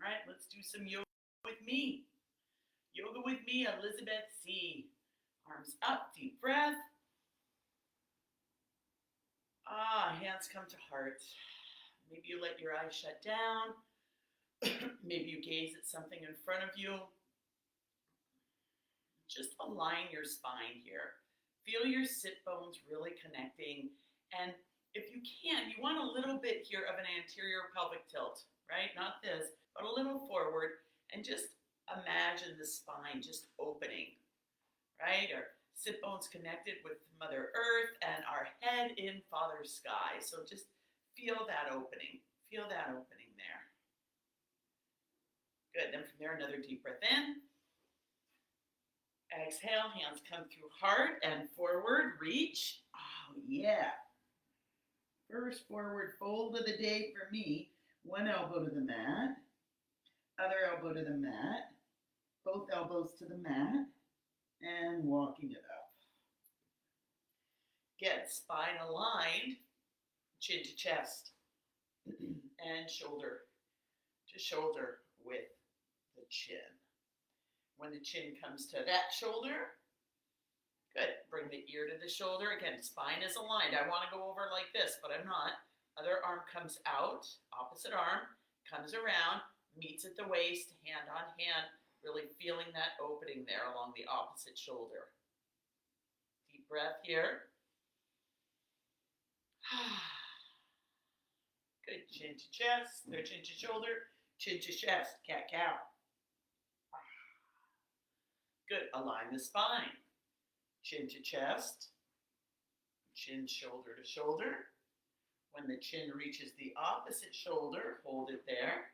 All right, let's do some yoga with me. Yoga with me, Elizabeth C. Arms up, deep breath. Hands come to heart. Maybe you let your eyes shut down. Maybe you gaze at something in front of you. Just align your spine here. Feel your sit bones really connecting. And if you can, you want a little bit here of an anterior pelvic tilt, right? Not this, but a little forward. And just imagine the spine just opening, right? Our sit bones connected with Mother Earth and our head in Father Sky. So just feel that opening. Feel that opening there. Good. Then from there, another deep breath in. Exhale, hands come through heart and forward, reach. Oh, yeah. First forward fold of the day for me. One elbow to the mat, other elbow to the mat, both elbows to the mat, and walking it up. Get spine aligned, chin to chest, and shoulder to shoulder with the chin. When the chin comes to that shoulder, good. Bring the ear to the shoulder. Again, spine is aligned. I want to go over like this, but I'm not. Other arm comes out, opposite arm, comes around, meets at the waist, hand on hand, really feeling that opening there along the opposite shoulder. Deep breath here. Good. Chin to chest, or chin to shoulder, chin to chest, cat-cow. Good. Align the spine. Chin to chest, chin shoulder to shoulder. When the chin reaches the opposite shoulder, hold it there.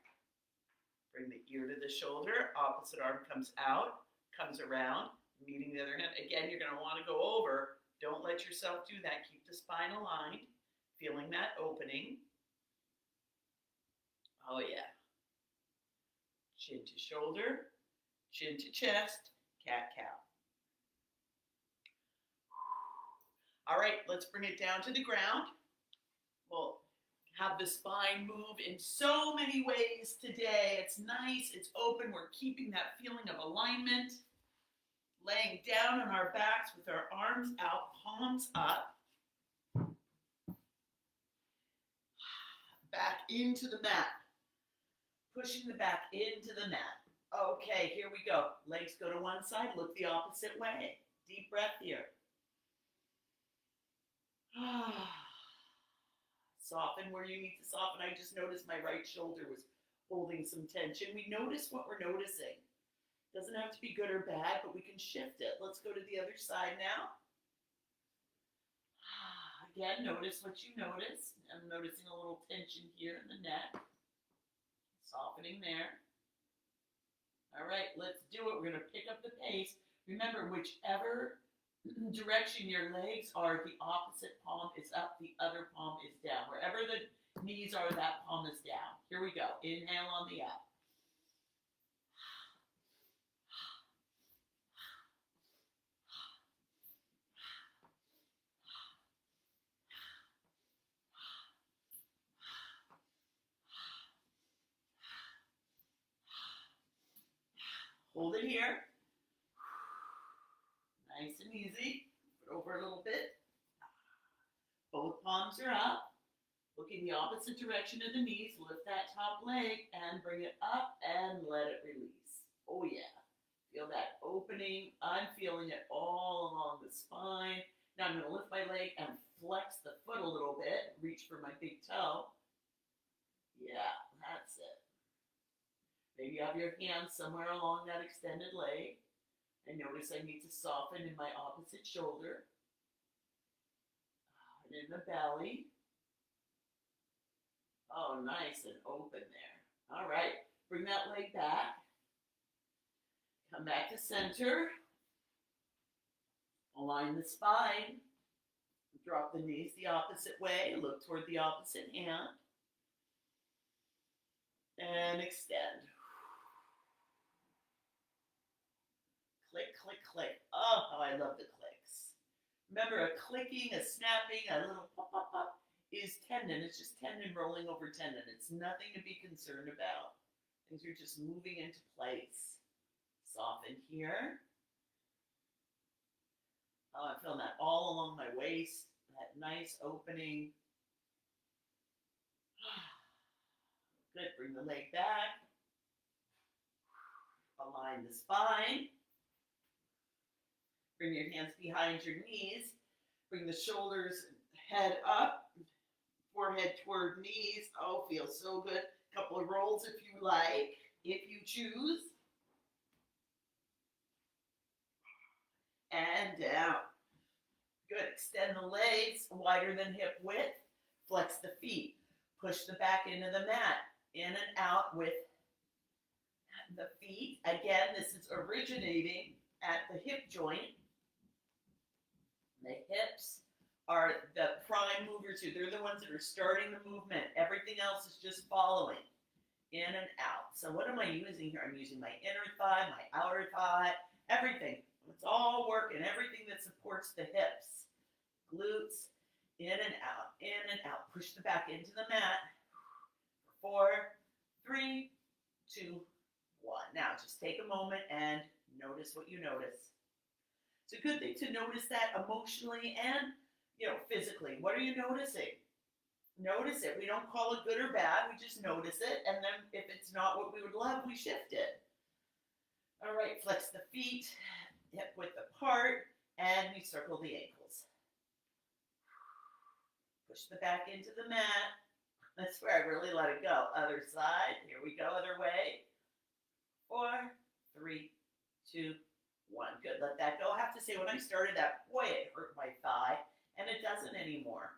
Bring the ear to the shoulder. Opposite arm comes out, comes around, meeting the other hand. Again, you're going to want to go over. Don't let yourself do that. Keep the spine aligned, feeling that opening. Oh, yeah. Chin to shoulder, chin to chest, cat-cow. All right, let's bring it down to the ground. We'll have the spine move in so many ways today. It's nice, it's open. We're keeping that feeling of alignment. Laying down on our backs with our arms out, palms up. Back into the mat. Pushing the back into the mat. Okay, here we go. Legs go to one side, look the opposite way. Deep breath here. Soften where you need to soften. I just noticed my right shoulder was holding some tension. We notice what we're noticing. Doesn't have to be good or bad, but we can shift it. Let's go to the other side now. Again, notice what you notice. I'm noticing a little tension here in the neck. Softening there. All right, let's do it. We're going to pick up the pace. Remember, whichever direction your legs are, the opposite palm is up, the other palm is down. Wherever the knees are, that palm is down. Here we go. Inhale on the up. Hold it here. Nice and easy. Put it over a little bit. Both palms are up. Looking the opposite direction of the knees. Lift that top leg and bring it up and let it release. Oh yeah. Feel that opening. I'm feeling it all along the spine. Now I'm going to lift my leg and flex the foot a little bit. Reach for my big toe. Yeah, that's it. Maybe you have your hands somewhere along that extended leg. And notice I need to soften in my opposite shoulder. And in the belly. Oh, nice and open there. All right. Bring that leg back. Come back to center. Align the spine. Drop the knees the opposite way. Look toward the opposite hand. And extend. Click, click, click. Oh, how I love the clicks. Remember, a clicking, a snapping, a little pop, pop, pop is tendon. It's just tendon rolling over tendon. It's nothing to be concerned about. Things are just moving into place. Soften here. Oh, I'm feeling that all along my waist, that nice opening. Good, bring the leg back. Align the spine. Bring your hands behind your knees. Bring the shoulders, head up, forehead toward knees. Oh, feels so good. Couple of rolls if you like, if you choose. And down. Good. Extend the legs wider than hip width. Flex the feet. Push the back into the mat. In and out with the feet. Again, this is originating at the hip joint. The hips are the prime movers here. They're the ones that are starting the movement. Everything else is just following. In and out. So what am I using here? I'm using my inner thigh, my outer thigh, everything. It's all working. Everything that supports the hips. Glutes. In and out. In and out. Push the back into the mat. 4, 3, 2, 1. Now just take a moment and notice what you notice. It's a good thing to notice that emotionally and, physically. What are you noticing? Notice it. We don't call it good or bad. We just notice it. And then if it's not what we would love, we shift it. All right, flex the feet, hip width apart, and we circle the ankles. Push the back into the mat. That's where I really let it go. Other side. Here we go. Other way. 4, 3, 2, 1. Good. Let that go. I have to say, when I started that, boy, it hurt my thigh, and it doesn't anymore.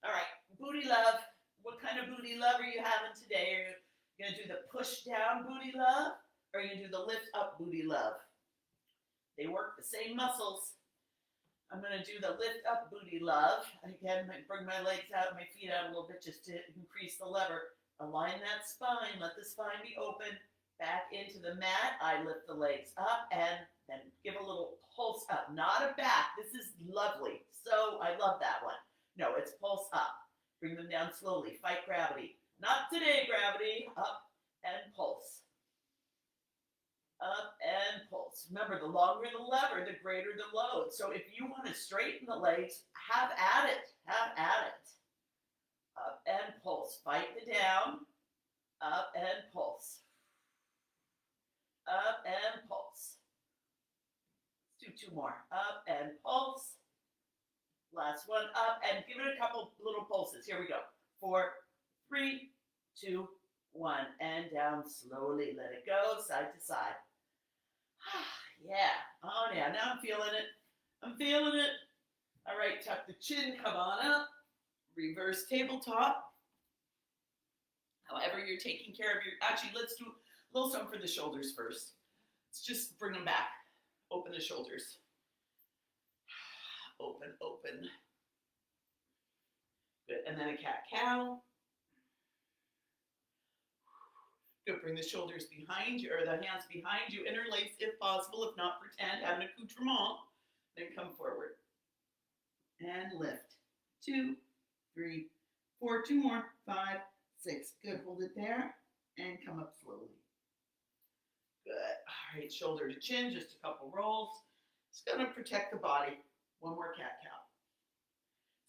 All right. Booty love. What kind of booty love are you having today? Are you going to do the push down booty love, or are you going to do the lift up booty love? They work the same muscles. I'm going to do the lift up booty love. Again, bring my legs out, my feet out a little bit just to increase the lever. Align that spine. Let the spine be open. Back into the mat. I lift the legs up and then give a little pulse up. Not a back. This is lovely. So I love that one. No, it's pulse up. Bring them down slowly. Fight gravity. Not today, gravity. Up and pulse. Up and pulse. Remember, the longer the lever, the greater the load. So if you want to straighten the legs, have at it. Have at it. Up and pulse. Fight the down. Up and pulse. Up and pulse. Let's do 2 more. Up and pulse. Last one. Up and give it a couple little pulses. Here we go. 4, 3, 2, 1. And down slowly. Let it go side to side. Yeah. Oh, yeah. Now I'm feeling it. I'm feeling it. All right. Tuck the chin. Come on up. Reverse tabletop. However you're taking care of your... Actually, let's do a little something for the shoulders first. Let's just bring them back. Open the shoulders. Open, open. Good. And then a cat-cow. Good. Bring the shoulders behind you, or the hands behind you. Interlace if possible. If not, pretend. Have an accoutrement. Then come forward. And lift. 2, 3, 4. 2 more. 5, 6. Good. Hold it there. And come up slowly. Good. All right. Shoulder to chin. Just a couple rolls. It's going to protect the body. 1 more cat-cow.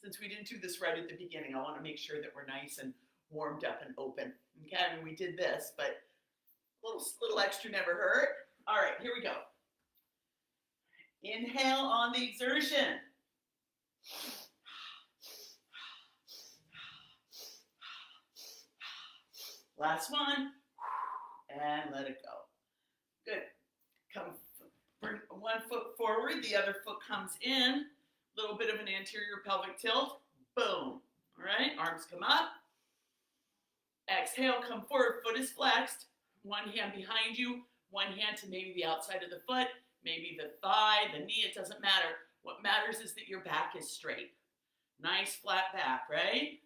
Since we didn't do this right at the beginning, I want to make sure that we're nice and warmed up and open. Okay, I mean, we did this, but a little extra never hurt. All right, here we go. Inhale on the exertion. Last one. And let it go. Good. Bring 1 foot forward, the other foot comes in. A little bit of an anterior pelvic tilt. Boom. All right, arms come up. Exhale, come forward, foot is flexed. 1 hand behind you, 1 hand to maybe the outside of the foot, maybe the thigh, the knee, it doesn't matter. What matters is that your back is straight. Nice flat back, right?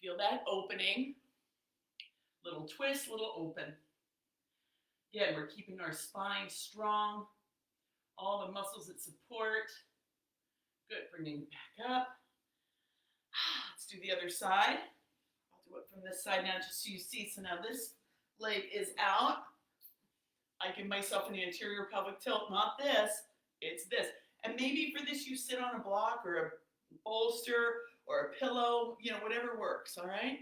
Feel that opening. Little twist, little open. Again, we're keeping our spine strong. All the muscles that support. Good, bringing it back up. Let's do the other side. I'll do it from this side now just so you see. So now this leg is out. I give myself an anterior pelvic tilt, not this, it's this. And maybe for this you sit on a block or a bolster or a pillow, you know, whatever works, all right?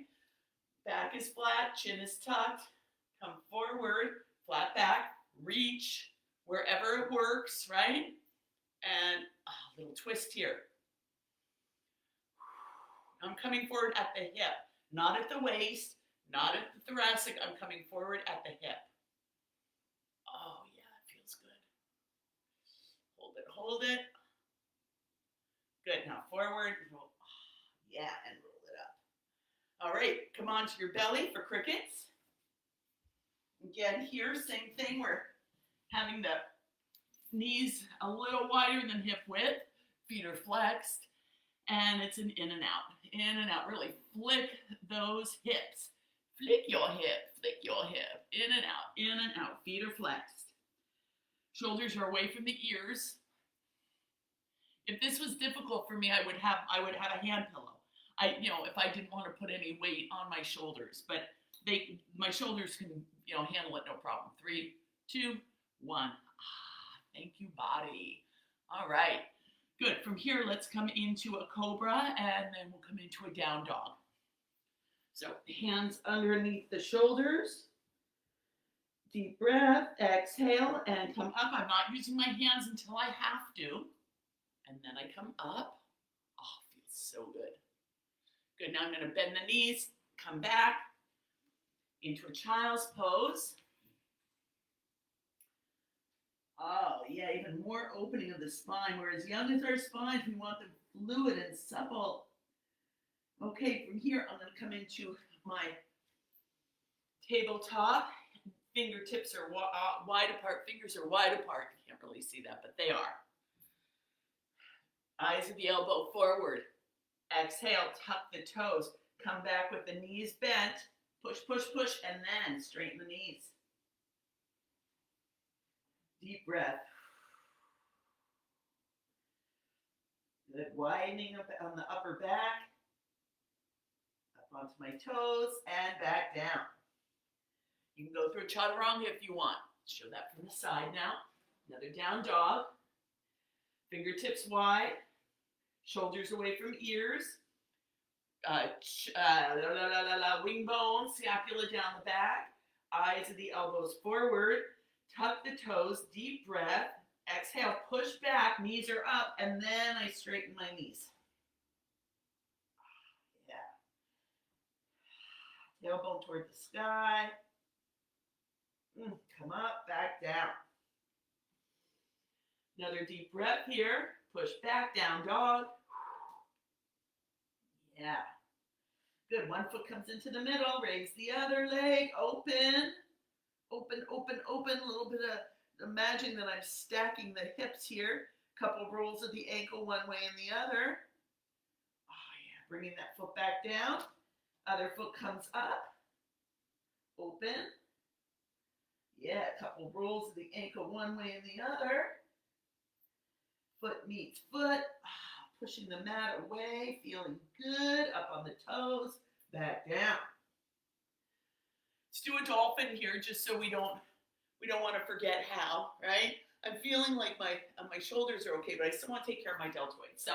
Back is flat, chin is tucked, come forward, flat back, reach wherever it works, right? And a little twist here. I'm coming forward at the hip, not at the waist, not at the thoracic. I'm coming forward at the hip. Oh, yeah, it feels good. Hold it, hold it. Good, now forward. Yeah, and roll it up. All right, come on to your belly for crickets. Again, here, same thing. We're having the knees a little wider than hip width. Feet are flexed. And it's an in and out. In and out. Really flick those hips. Flick your hip. Flick your hip. In and out. In and out. Feet are flexed. Shoulders are away from the ears. If this was difficult for me, I would have a hand pillow. If I didn't want to put any weight on my shoulders, but my shoulders can, handle it no problem. 3, 2, 1. Thank you, body. All right. Good. From here, let's come into a cobra, and then we'll come into a down dog. So hands underneath the shoulders. Deep breath. Exhale and come up. I'm not using my hands until I have to. And then I come up. Oh, it feels so good. Good. Now I'm going to bend the knees, come back into a child's pose. Oh, yeah, even more opening of the spine. We're as young as our spines. We want them fluid and supple. Okay, from here, I'm going to come into my tabletop. Fingertips are wide apart. Fingers are wide apart. You can't really see that, but they are. Eyes of the elbow forward. Exhale, tuck the toes. Come back with the knees bent. Push, push, push, and then straighten the knees. Deep breath. Good. Widening up on the upper back. Up onto my toes and back down. You can go through a chaturanga if you want. Show that from the side now. Another down dog. Fingertips wide. Shoulders away from ears. Wing bones, scapula down the back. Eyes of the elbows forward. Tuck the toes, deep breath. Exhale, push back, knees are up, and then I straighten my knees. Yeah. Tailbone toward the sky. Come up, back down. Another deep breath here. Push back, down dog. Yeah. Good. One foot comes into the middle. Raise the other leg. Open. Open, open, open. A little bit of, imagine that I'm stacking the hips here. Couple rolls of the ankle one way and the other. Oh, yeah. Bringing that foot back down. Other foot comes up. Open. Yeah, a couple rolls of the ankle one way and the other. Foot meets foot. Pushing the mat away. Feeling good. Up on the toes. Back down. Let's do a dolphin here just so we don't want to forget how, right? I'm feeling like my shoulders are okay, but I still want to take care of my deltoid. So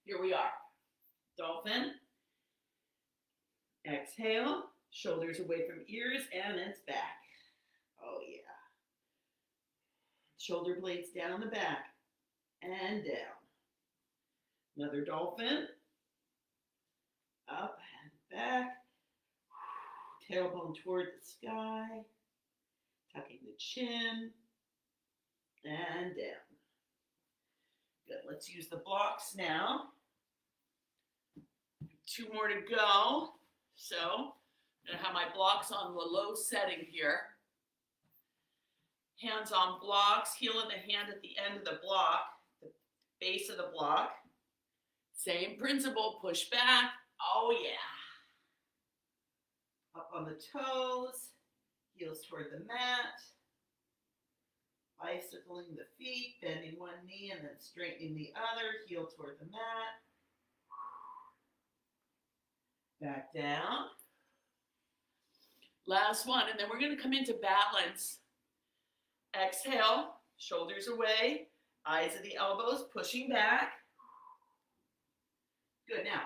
here we are. Dolphin. Exhale. Shoulders away from ears and it's back. Oh yeah. Shoulder blades down the back and down. Another dolphin. Up and back. Tailbone toward the sky. Tucking the chin. And down. Good. Let's use the blocks now. 2 more to go. So I'm going to have my blocks on the low setting here. Hands on blocks. Heel of the hand at the end of the block. The base of the block. Same principle. Push back. Oh yeah. Up on the toes. Heels toward the mat. Bicycling the feet, bending one knee and then straightening the other, heel toward the mat. Back down. Last one, and then we're going to come into balance. Exhale, shoulders away, eyes at the elbows, pushing back. Good, now,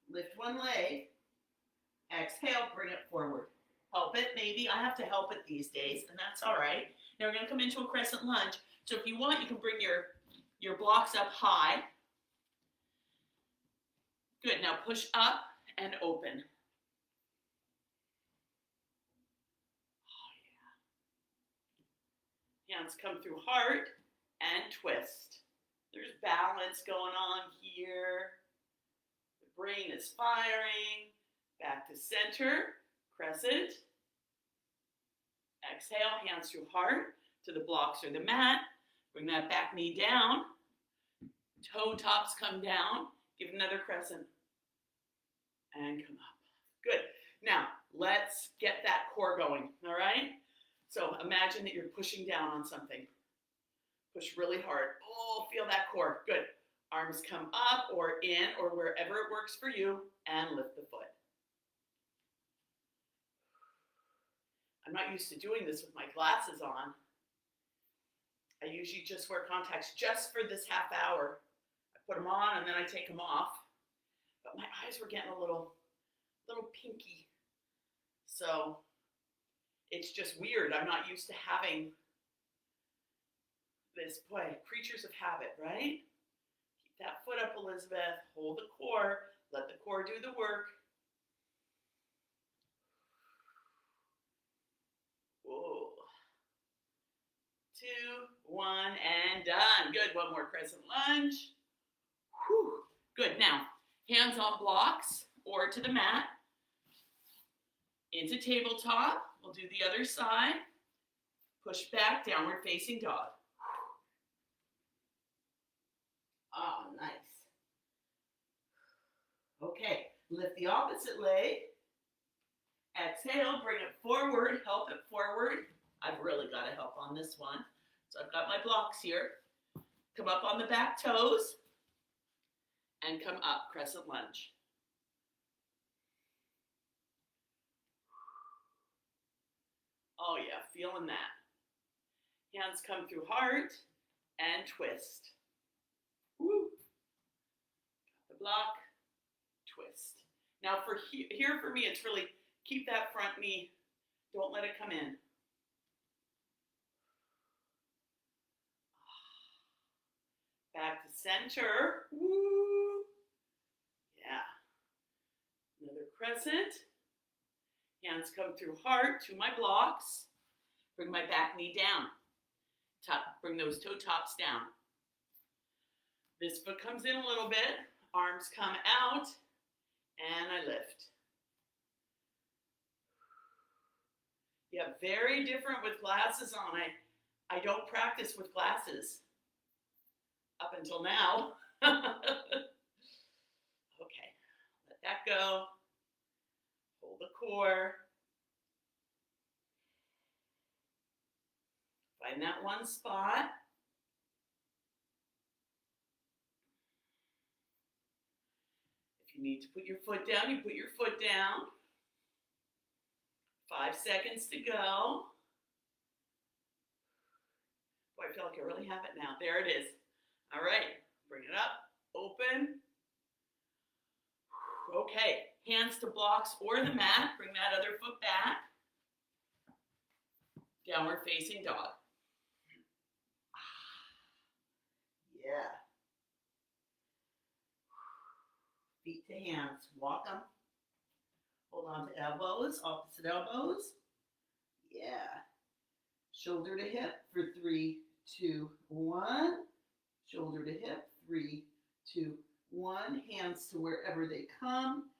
lift one leg. Exhale, bring it forward. Help it, maybe. I have to help it these days, and that's all right. Now we're going to come into a crescent lunge. So if you want, you can bring your blocks up high. Good, now push up and open. Hands come through heart and twist. There's balance going on here. The brain is firing. Back to center, crescent. Exhale, hands through heart to the blocks or the mat. Bring that back knee down. Toe tops come down. Give another crescent. And come up. Good. Now, let's get that core going, all right? So imagine that you're pushing down on something. Push really hard. Oh, feel that core. Good. Arms come up or in or wherever it works for you, and lift the foot. I'm not used to doing this with my glasses on. I usually just wear contacts just for this half hour. I put them on and then I take them off. But my eyes were getting a little pinky. So it's just weird. I'm not used to having this, boy, creatures of habit, right? Keep that foot up, Elizabeth. Hold the core. Let the core do the work. Whoa. 2, 1, and done. Good. One more crescent lunge. Whew. Good. Now, hands on blocks or to the mat. Into tabletop. We'll do the other side. Push back, downward facing dog. Oh, nice. Okay, lift the opposite leg. Exhale, bring it forward, help it forward. I've really got to help on this one. So I've got my blocks here. Come up on the back toes and come up, crescent lunge. Oh yeah, feeling that. Hands come through heart and twist. Woo. Got the block, twist. Now for here for me, it's really keep that front knee. Don't let it come in. Back to center. Woo. Yeah. Another crescent. Hands come through heart to my blocks. Bring my back knee down. Bring those toe tops down. This foot comes in a little bit. Arms come out. And I lift. Yeah, very different with glasses on. I don't practice with glasses up until now. Okay, let that go. Hold the core. Find that one spot. If you need to put your foot down, you put your foot down. 5 seconds to go. Boy, I feel like I really have it now. There it is. All right, bring it up, open. Okay, hands to blocks or the mat. Bring that other foot back. Downward facing dog. Yeah. Feet to hands, walk them. Hold on to elbows, opposite elbows. Yeah. Shoulder to hip for 3, 2, 1. Shoulder to hip, 3, 2, 1. Hands to wherever they come.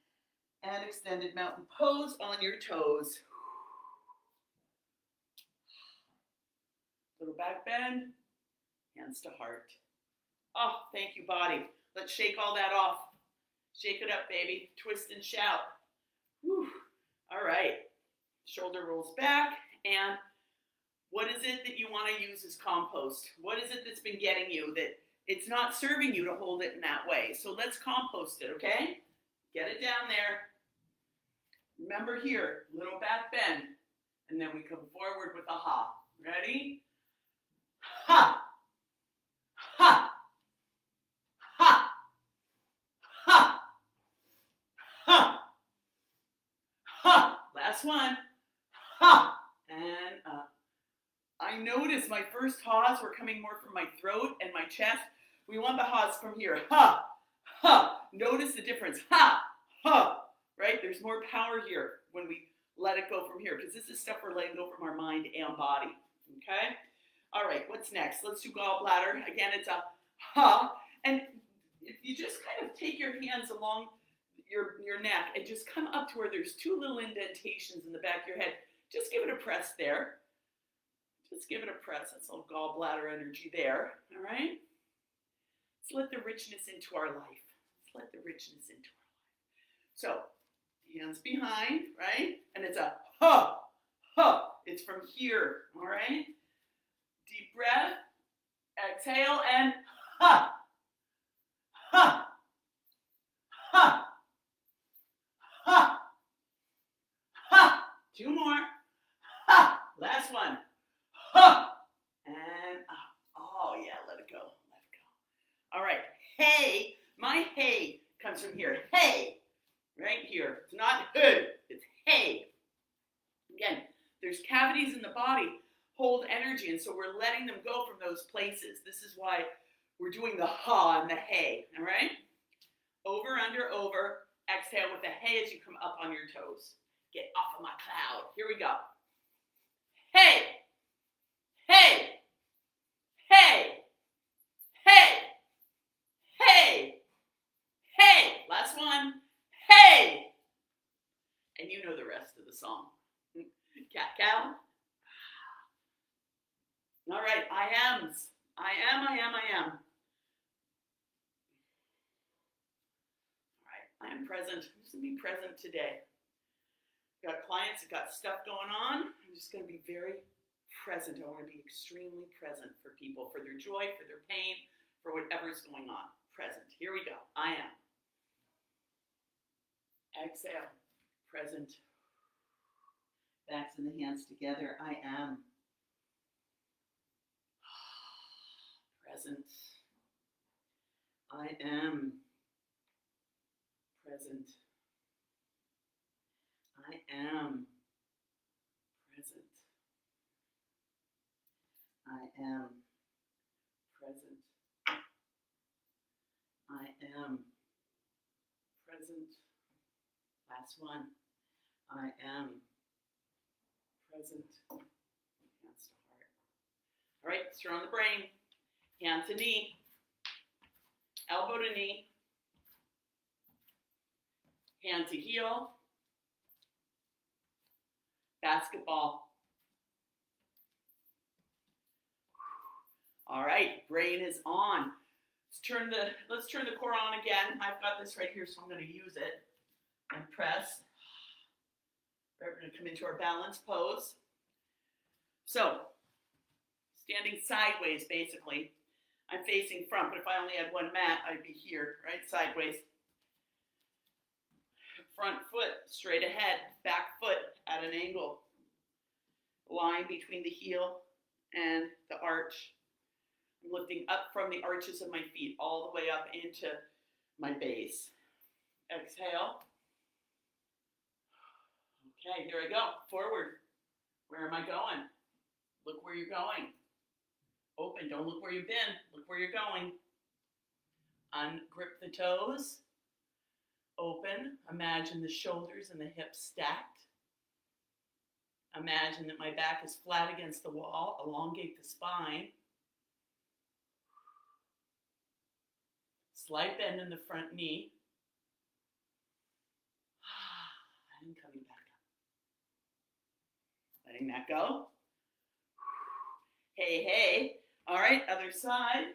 And extended mountain pose on your toes. Little back bend. Hands to heart. Oh, thank you, body. Let's shake all that off. Shake it up, baby. Twist and shout. Whew. All right. Shoulder rolls back. And what is it that you want to use as compost? What is it that's been getting you that it's not serving you to hold it in that way? So let's compost it, okay? Get it down there. Remember here, little back bend. And then we come forward with a ha. Ready? Ha! Ha! Ha! Ha! Ha! Ha! Last one. Ha! And up. I noticed my first ha's were coming more from my throat and my chest. We want the ha's from here. Ha! Ha! Notice the difference. Ha! Ha! Right? There's more power here when we let it go from here, because this is stuff we're letting go from our mind and body. Okay? All right, what's next? Let's do gallbladder. Again, it's a ha. And if you just kind of take your hands along your neck and just come up to where there's two little indentations in the back of your head, just give it a press there. Just give it a press. That's all gallbladder energy there. All right? Let's let the richness into our life. Let's let the richness into our life. So, hands behind, right? And it's a ha, ha. It's from here, all right? Deep breath. Exhale and ha, ha, ha, ha, ha. Two more. Ha. Last one. Ha. And up. Oh, yeah, let it go. Let it go. All right. Hey. My hey comes from here. Hey. Right here. It's not hood. It's hey. Again, there's cavities in the body hold energy, and so we're letting them go from those places. This is why we're doing the ha and the hey. All right? Over, under, over. Exhale with the hey as you come up on your toes. Get off of my cloud. Here we go. Hey. Hey. Hey. Hey. Hey. Hey. Last one. Hey! And you know the rest of the song. Cat cow. All right, I ams. I am. All right, I am present. I'm just going to be present today. I've got clients that got stuff going on. I'm just going to be very present. I want to be extremely present for people, for their joy, for their pain, for whatever's going on. Present. Here we go. I am. Exhale, present. Backs and the hands together. I am. Present. I am. Present. I am. Present. I am. Present. I am. Present. Last one. I am present. Hands to heart. All right, stir on the brain. Hand to knee. Elbow to knee. Hand to heel. Basketball. All right, brain is on. Let's turn the core on again. I've got this right here, so I'm going to use it. And press. Right, we're going to come into our balance pose. So, standing sideways, basically. I'm facing front, but if I only had one mat, I'd be here, right? Sideways. Front foot straight ahead, back foot at an angle. Line between the heel and the arch. I'm lifting up from the arches of my feet all the way up into my base. Exhale. Okay, here I go. Forward. Where am I going? Look where you're going. Open. Don't look where you've been. Look where you're going. Ungrip the toes. Open. Imagine the shoulders and the hips stacked. Imagine that my back is flat against the wall. Elongate the spine. Slight bend in the front knee. And coming back up. Letting that go. Hey, hey. All right, other side.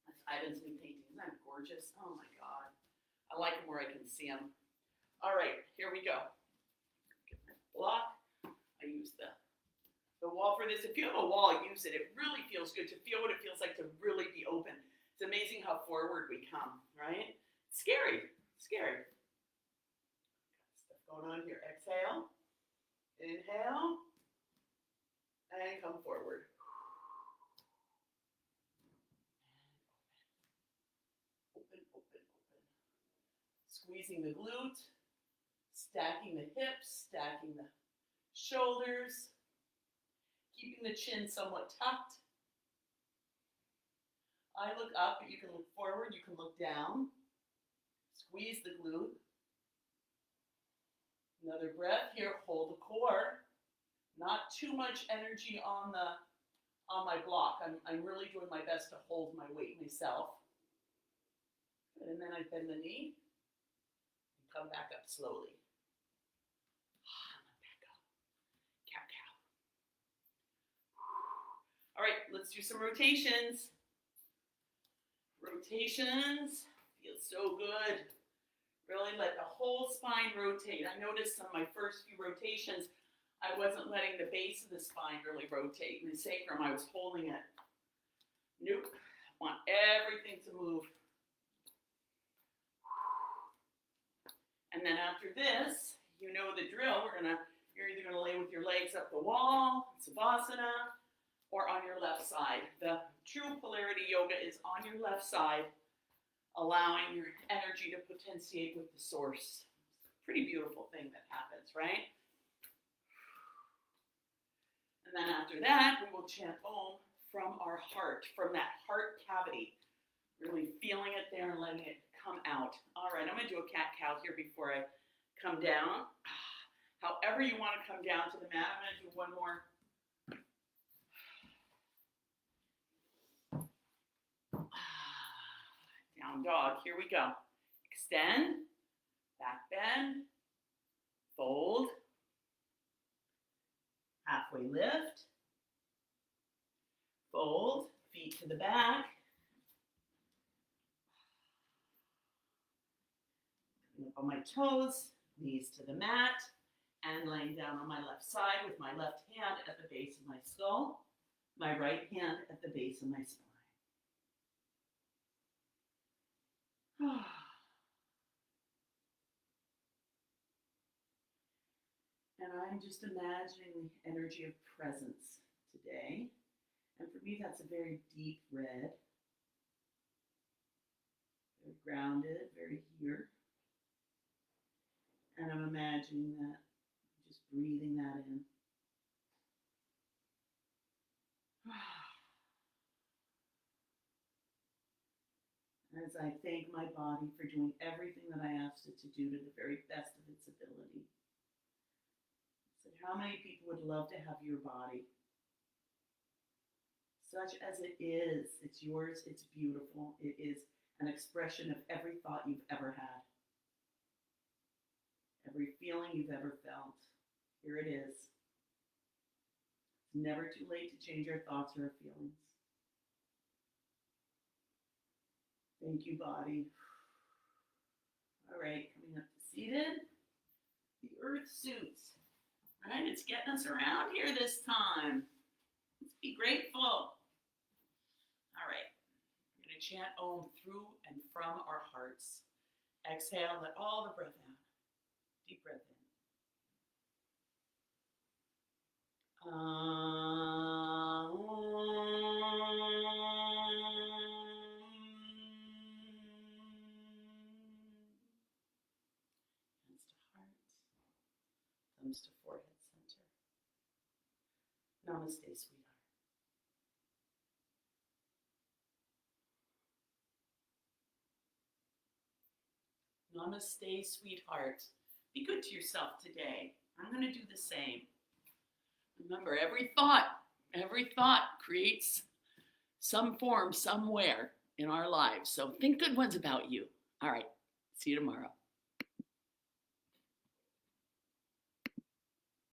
That's Ivan's new painting. Isn't that gorgeous? Oh my God. I like them where I can see them. All right, here we go. Get my block. I use the wall for this. If you have a wall, use it. It really feels good to feel what it feels like to really be open. It's amazing how forward we come, right? Scary, scary. Stuff going going on here? Exhale, inhale, and come forward. Open, open, open. Squeezing the glute, stacking the hips, stacking the shoulders, keeping the chin somewhat tucked. I look up, but you can look forward, you can look down. Squeeze the glute. Another breath here, hold the core. Not too much energy on my block. I'm really doing my best to hold my weight myself. And then I bend the knee and come back up slowly. Back up. Cow, cow. All right, let's do some rotations. Rotations feel so good. Really let the whole spine rotate. I noticed on my first few rotations, I wasn't letting the base of the spine really rotate. In the sacrum, I was holding it. Nope. I want everything to move. And then after this, you know the drill. You're either gonna lay with your legs up the wall, Savasana, or on your left side. The true Polarity yoga is on your left side, allowing your energy to potentiate with the source. Pretty beautiful thing that happens, right? And then after that, we will chant Om from our heart, from that heart cavity. Really feeling it there and letting it come out. All right, I'm gonna do a cat-cow here before I come down. However you wanna come down to the mat, I'm gonna do one more. Down dog, here we go. Extend, back bend, fold, halfway lift, fold, feet to the back, coming up on my toes, knees to the mat, and laying down on my left side with my left hand at the base of my skull, my right hand at the base of my spine. And I'm just imagining the energy of presence today. And for me, that's a very deep red. Very grounded, very here. And I'm imagining that, just breathing that in. As I thank my body for doing everything that I asked it to do to the very best of its ability. So how many people would love to have your body? Such as it is, it's yours, it's beautiful, it is an expression of every thought you've ever had. Every feeling you've ever felt. Here it is. It's never too late to change our thoughts or our feelings. Thank you, body. All right, coming up to seated. The earth suits. All right, it's getting us around here this time. Let's be grateful. All right, we're going to chant Om through and from our hearts. Exhale, let all the breath out. Deep breath in. Hands to heart. Thumbs to forehead center. Namaste, sweetheart. Namaste, sweetheart. Be good to yourself today. I'm going to do the same. Remember, every thought creates some form somewhere in our lives. So think good ones about you. All right. See you tomorrow.